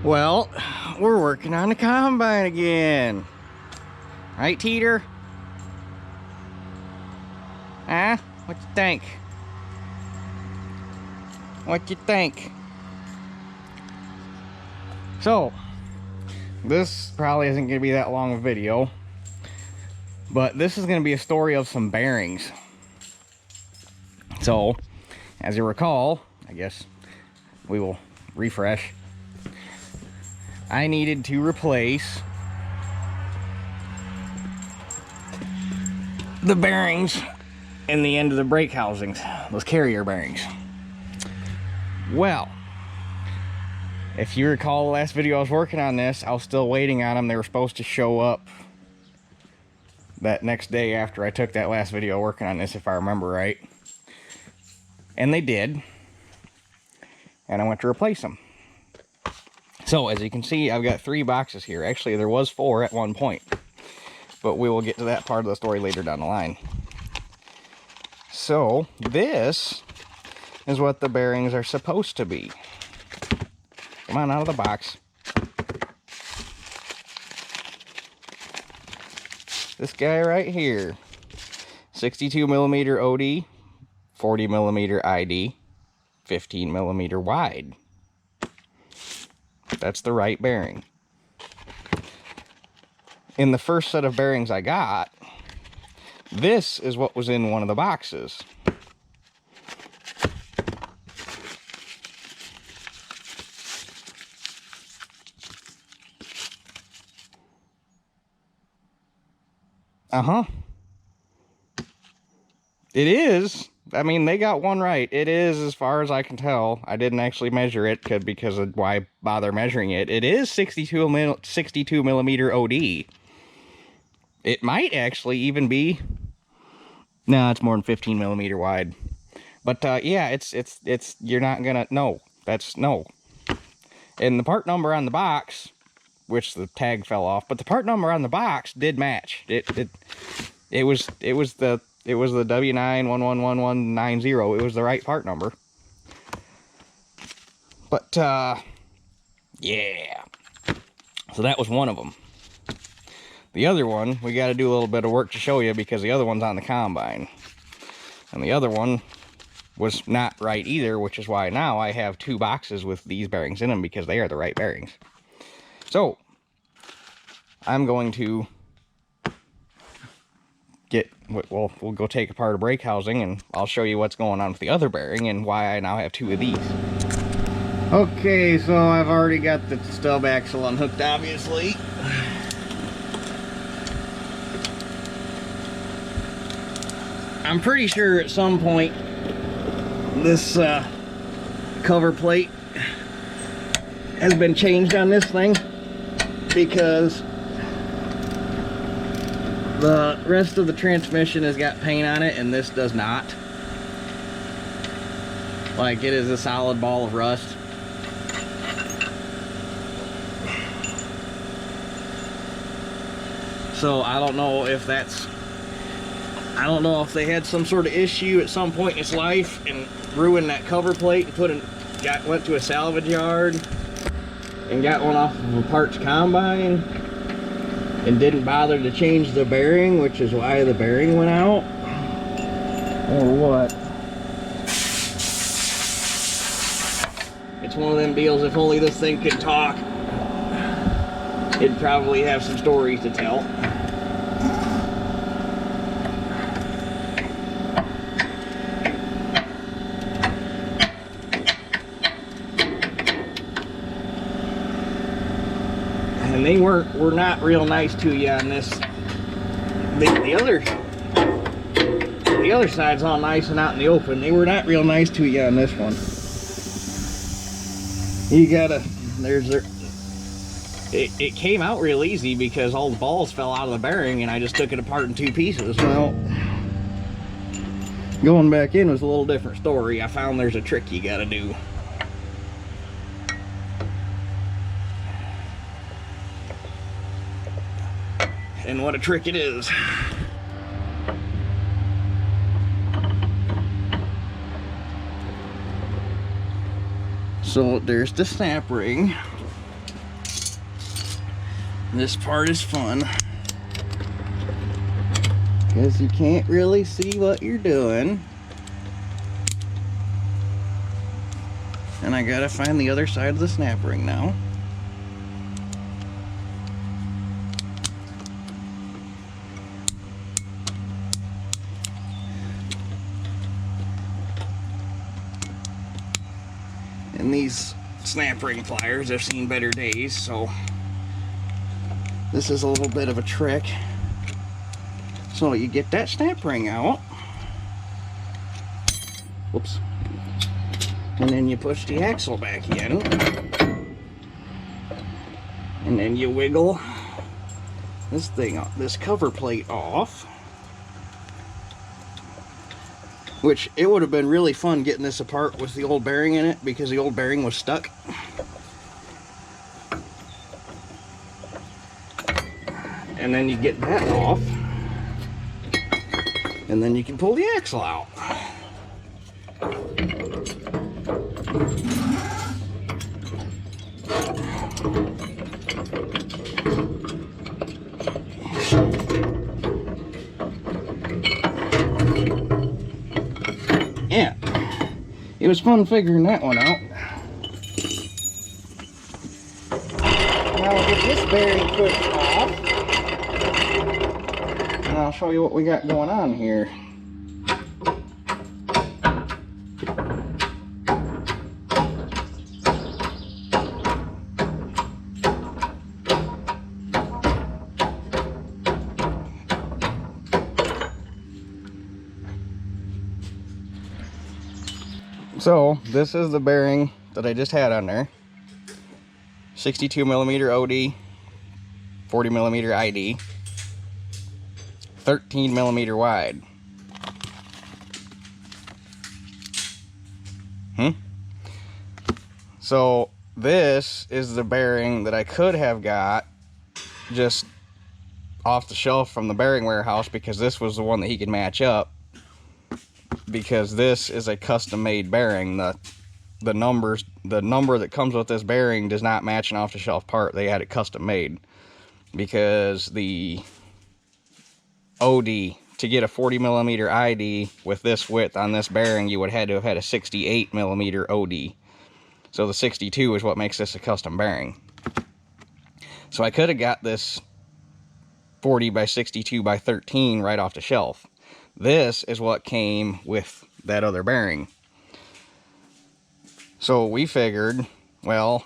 Well, we're working on the combine again. Right, Teeter? Huh? What you think? What you think? So, this probably isn't going to be that long of a video, but this is going to be a story of some bearings. So, as you recall, I guess we will refresh. I needed to replace the bearings in the end of the brake housings, those carrier bearings. Well, if you recall the last video I was working on this, I was still waiting on them. They were supposed to show up that next day after I took that last video working on this, if I remember right. And they did. And I went to replace them. So, as you can see, I've got 3 boxes here. Actually, there was 4 at one point. But we will get to that part of the story later down the line. So, this is what the bearings are supposed to be. Come on, out of the box. This guy right here. 62mm OD, 40mm ID, 15mm wide. That's the right bearing. In the first set of bearings I got, this is what was in one of the boxes. It is. I mean, they got one right. It is, as far as I can tell. I didn't actually measure it because of why bother measuring it. It is 62mm OD. It might actually even be... No, it's more than 15mm wide. But yeah, it's you're not gonna... No, that's no. And the part number on the box, which the tag fell off, but the part number on the box did match. It was the W9111190. It was the right part number. But yeah. So that was one of them. The other one, we got to do a little bit of work to show you because the other one's on the combine. And the other one was not right either, which is why now I have 2 boxes with these bearings in them because they are the right bearings. So, I'm going to we'll go take apart a brake housing and I'll show you what's going on with the other bearing and why I now have 2 of these. Okay, so I've already got the stub axle unhooked, obviously. I'm pretty sure at some point this cover plate has been changed on this thing because the rest of the transmission has got paint on it and this does not. Like, it is a solid ball of rust. So I don't know if that's... I don't know if they had some sort of issue at some point in its life and ruined that cover plate and went to a salvage yard and got one off of a parts combine and didn't bother to change the bearing, which is why the bearing went out, or what. It's one of them deals, if only this thing could talk, it'd probably have some stories to tell. And they were not real nice to you on this. The other side's all nice and out in the open. They were not real nice to you on this one. You gotta, it came out real easy because all the balls fell out of the bearing and I just took it apart in 2 pieces. Well, going back in was a little different story. I found there's a trick you gotta do. And what a trick it is. So there's the snap ring. This part is fun because you can't really see what you're doing. And I gotta find the other side of the snap ring now. And these snap ring pliers have seen better days, so this is a little bit of a trick. So you get that snap ring out. Whoops. And then you push the axle back in. And then you wiggle this thing off, this cover plate off. Which, it would have been really fun getting this apart with the old bearing in it, because the old bearing was stuck. And then you get that off. And then you can pull the axle out. Yeah, it was fun figuring that one out. Now we'll get this bearing pushed off, and I'll show you what we got going on here. So this is the bearing that I just had on there. 62mm OD, 40mm ID, 13mm wide. So this is the bearing that I could have got just off the shelf from the bearing warehouse, because this was the one that he could match up. Because this is a custom made bearing. The number that comes with this bearing does not match an off the shelf part. They had it custom made, because the OD, to get a 40mm ID with this width on this bearing, you would have had to have had a 68mm OD. So the 62 is what makes this a custom bearing. So I could have got this 40 by 62 by 13 right off the shelf. This is what came with that other bearing. So we figured, well,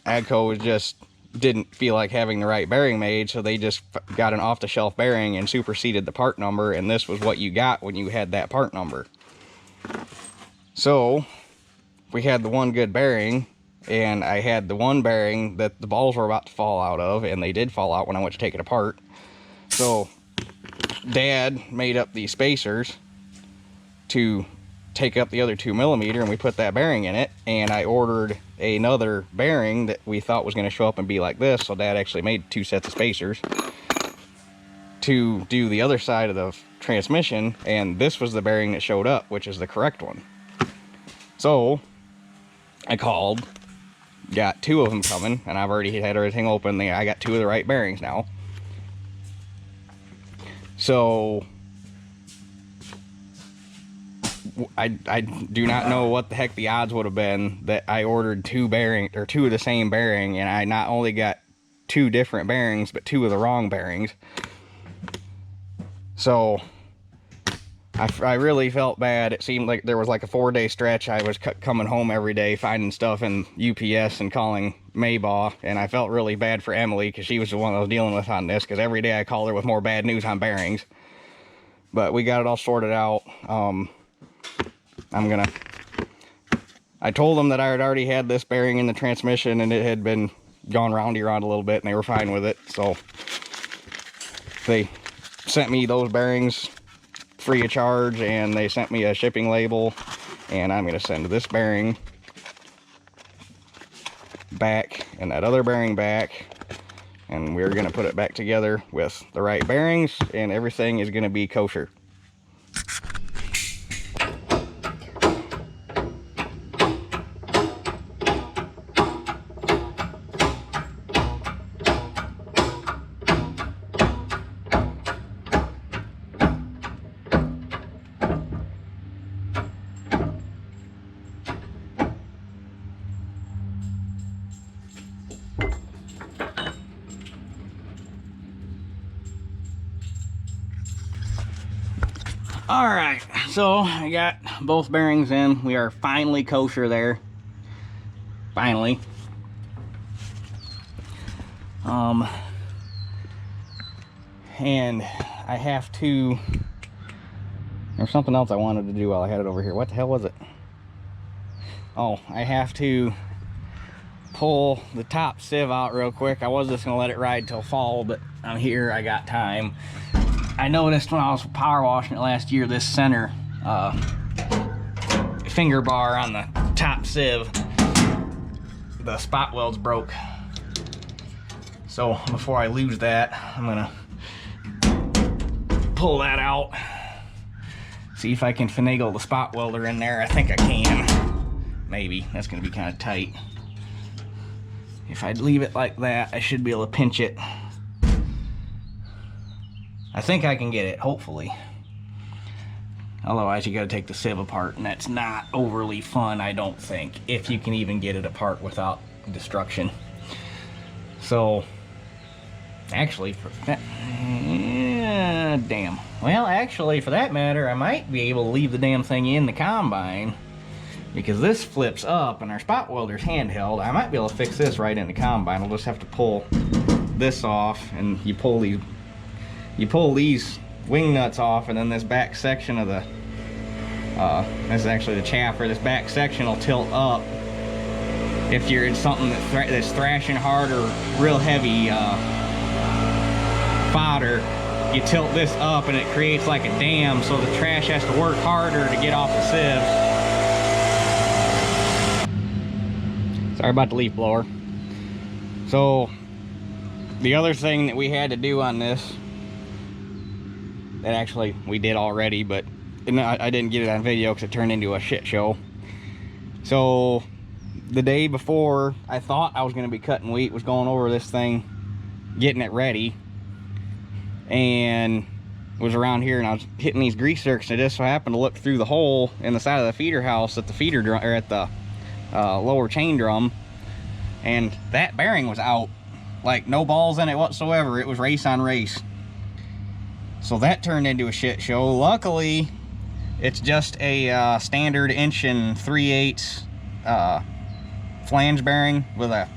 AGCO just didn't feel like having the right bearing made, so they just got an off-the-shelf bearing and superseded the part number, and this was what you got when you had that part number. So we had the one good bearing, and I had the one bearing that the balls were about to fall out of, and they did fall out when I went to take it apart. So Dad made up these spacers to take up the other 2mm, and we put that bearing in it, and I ordered another bearing that we thought was going to show up and be like this, so Dad actually made 2 sets of spacers to do the other side of the transmission, and this was the bearing that showed up, which is the correct one. So I called, got 2 of them coming, and I've already had everything open. I got 2 of the right bearings now. So I do not know what the heck the odds would have been that I ordered 2 of the same bearing, and I not only got 2 different bearings, but 2 of the wrong bearings. So I really felt bad. It seemed like there was like a 4-day stretch. I was coming home every day, finding stuff in UPS and calling Maybaugh, and I felt really bad for Emily, because she was the one I was dealing with on this, because every day I called her with more bad news on bearings. But we got it all sorted out. I told them that I had already had this bearing in the transmission, and it had been gone roundy around a little bit, and they were fine with it. So they sent me those bearings free of charge, and they sent me a shipping label, and I'm going to send this bearing back and that other bearing back, and we're going to put it back together with the right bearings, and everything is going to be kosher. All right, so I got both bearings in. We are finally kosher there. Finally. And I have to, there's something else I wanted to do while I had it over here. What the hell was it? Oh, I have to pull the top sieve out real quick. I was just gonna let it ride till fall, but I'm here, I got time. I noticed when I was power washing it last year, this center finger bar on the top sieve, the spot welds broke. So before I lose that, I'm gonna pull that out, see if I can finagle the spot welder in there. I think I can. Maybe. That's gonna be kind of tight. If I leave it like that, I should be able to pinch it. I think I can get it, hopefully. Otherwise, you gotta take the sieve apart, and that's not overly fun, I don't think, if you can even get it apart without destruction. So, actually, for that, damn. Well, actually, for that matter, I might be able to leave the damn thing in the combine, because this flips up, and our spot welder's handheld. I might be able to fix this right in the combine. We'll just have to pull this off, and you pull these wing nuts off, and then this back section of the this is actually the chaffer. This back section will tilt up if you're in something that's thrashing hard or real heavy fodder. You tilt this up and it creates like a dam, so the trash has to work harder to get off the sieve. Sorry about the leaf blower. So the other thing that we had to do on this, that actually we did already, but I didn't get it on video because it turned into a shit show. So the day before I thought I was going to be cutting wheat, was going over this thing, getting it ready, and was around here, and I was hitting these grease zerks, and I just so happened to look through the hole in the side of the feeder house at the feeder drum, or at the lower chain drum, and that bearing was out, like no balls in it whatsoever. It was race on race. So that turned into a shit show. Luckily, it's just a standard 1 3/8 flange bearing with a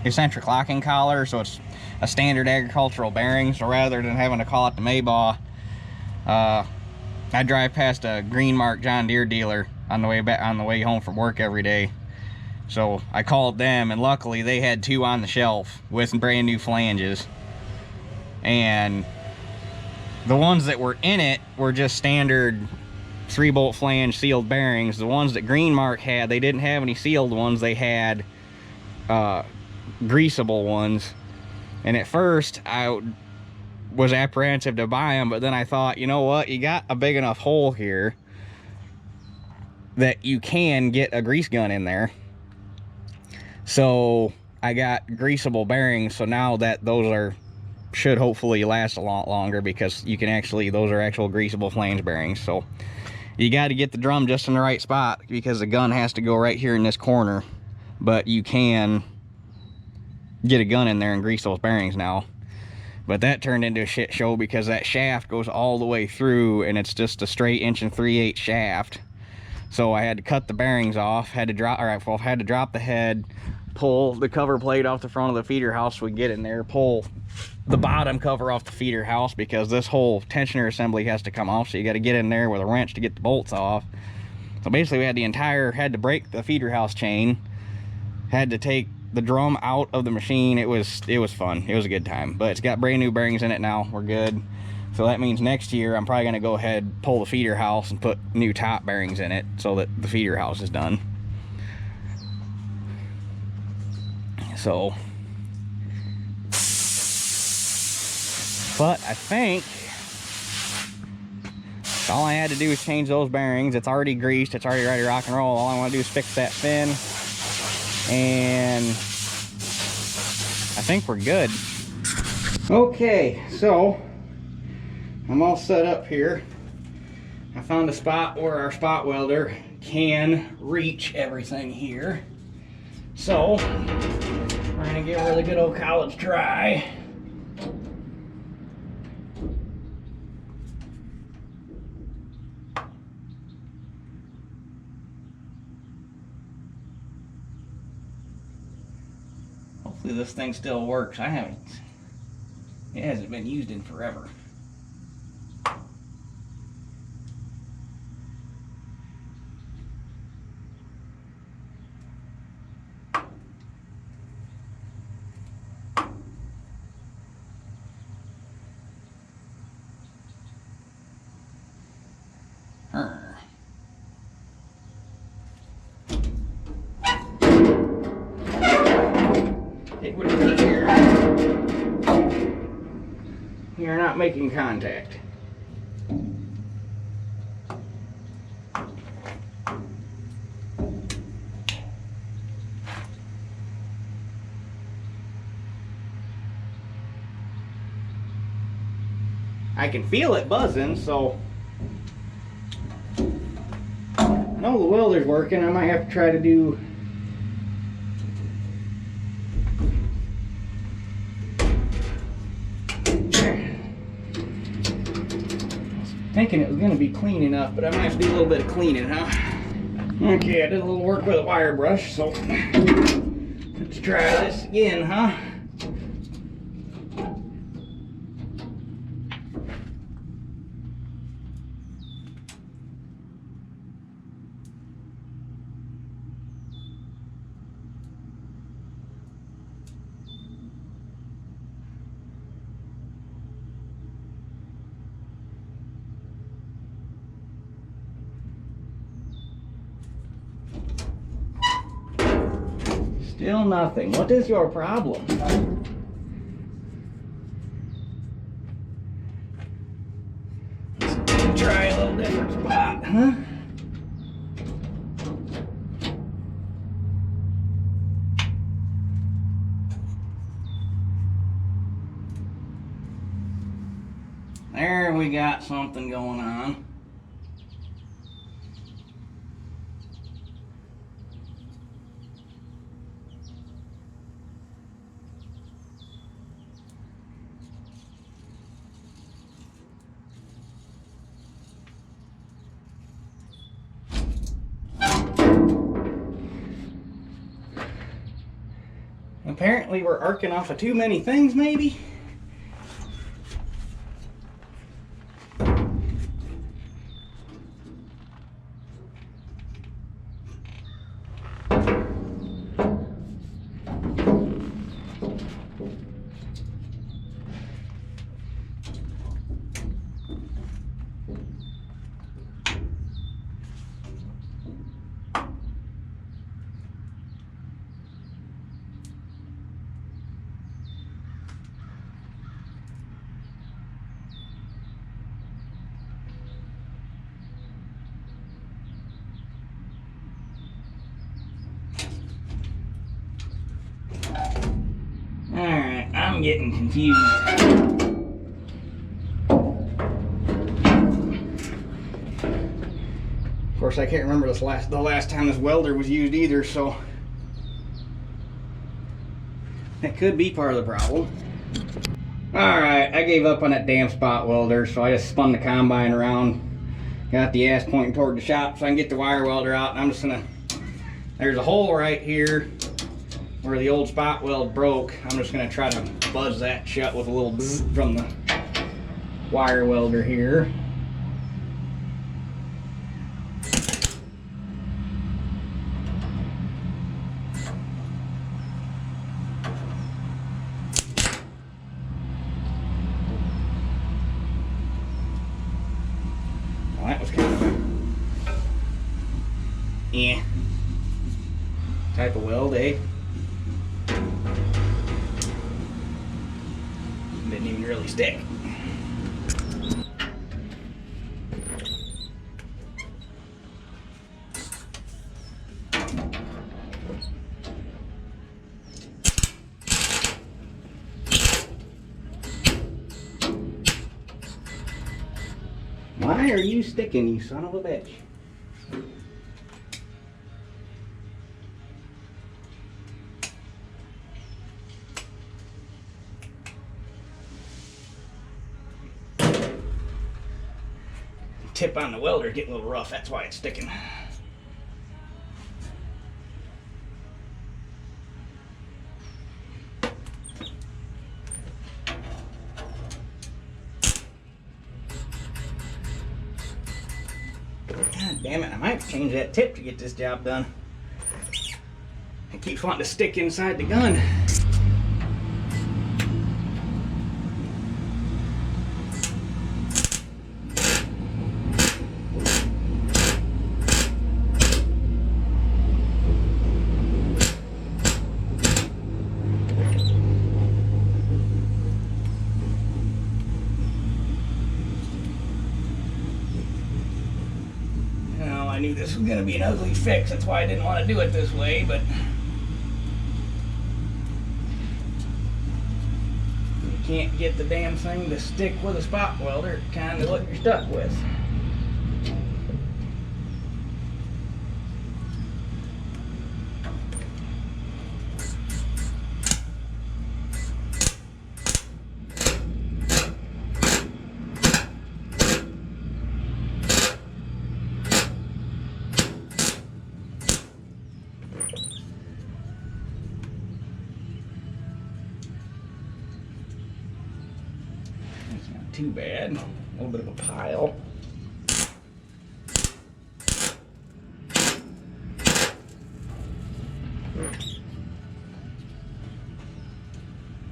eccentric locking collar, so it's a standard agricultural bearing. So rather than having to call it the Maybaugh, I drive past a Greenmark John Deere dealer on the way back, on the way home from work every day. So I called them, and luckily they had 2 on the shelf with brand new flanges, and the ones that were in it were just standard 3-bolt flange sealed bearings. The ones that Greenmark had, they didn't have any sealed ones. They had greasable ones. And at first, I was apprehensive to buy them, but then I thought, you know what? You got a big enough hole here that you can get a grease gun in there. So I got greasable bearings, so now that those should hopefully last a lot longer, because you can actually, those are actual greasable flange bearings. So you got to get the drum just in the right spot, because the gun has to go right here in this corner, but you can get a gun in there and grease those bearings now. But that turned into a shit show, because that shaft goes all the way through, and it's just a straight 1 3/8 shaft. So I had to cut the bearings off, had to drop the head, pull the cover plate off the front of the feeder house so we get in there, pull the bottom cover off the feeder house, because this whole tensioner assembly has to come off, so you got to get in there with a wrench to get the bolts off. So basically we had to break the feeder house chain, had to take the drum out of the machine. It was fun. It was a good time. But it's got brand new bearings in it now. We're good. So that means next year I'm probably going to go ahead, pull the feeder house, and put new top bearings in it so that the feeder house is done. So, but I think all I had to do was change those bearings. It's already greased. It's already ready to rock and roll. All I want to do is fix that fin, and I think we're good. Okay, so I'm all set up here. I found a spot where our spot welder can reach everything here. So we're gonna give her the good old college try. Hopefully this thing still works. It hasn't been used in forever. It would appear we are not making contact. I can feel it buzzing, so I know the welder's working. I might have to try to do thinking it was going to be clean enough, but I might have to do a little bit of cleaning, huh? Okay, I did a little work with a wire brush, so let's try this again, huh? Still nothing. What is your problem? Let's try a little different spot, huh? There we got something going on. Apparently we're arcing off of too many things, maybe? Alright, I'm getting confused. Of course, I can't remember the last time this welder was used either, so that could be part of the problem. Alright, I gave up on that damn spot welder, so I just spun the combine around, got the ass pointing toward the shop so I can get the wire welder out, and I'm just gonna, there's a hole right here where the old spot weld broke. I'm just going to try to buzz that shut with a little buzz from the wire welder here. Well, that was kind of a type of weld, eh? Didn't even really stick. Why are you sticking, you son of a bitch? Tip on the welder getting a little rough, that's why it's sticking. damn it, I might have to change that tip to get this job done. It keeps wanting to stick inside the gun. I knew this was going to be an ugly fix. That's why I didn't want to do it this way, but you can't get the damn thing to stick with a spot welder. It's kind of what you're stuck with. Too bad. A little bit of a pile.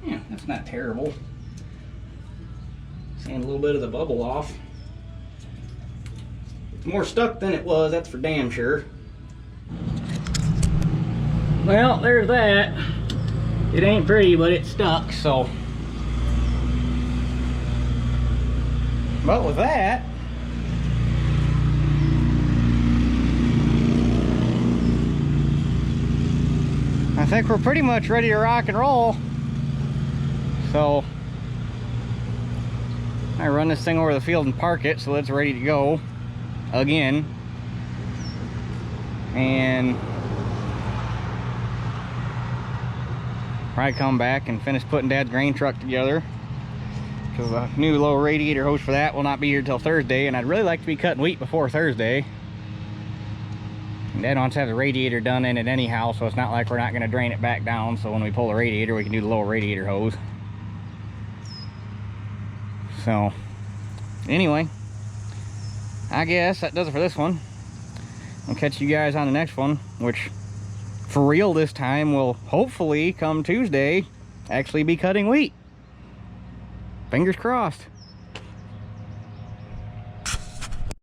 Yeah, that's not terrible. Sand a little bit of the bubble off. It's more stuck than it was, that's for damn sure. Well, there's that. It ain't pretty, but it's stuck, so. But with that, I think we're pretty much ready to rock and roll. So I run this thing over the field and park it so it's ready to go again. And probably come back and finish putting Dad's grain truck together, because the new low radiator hose for that will not be here till Thursday, and I'd really like to be cutting wheat before Thursday. And Dad wants to have the radiator done in it anyhow, so it's not like we're not going to drain it back down, so when we pull the radiator we can do the lower radiator hose. So anyway, I guess that does it for this one. I'll catch you guys on the next one, which for real this time will hopefully come Tuesday actually be cutting wheat. Fingers crossed.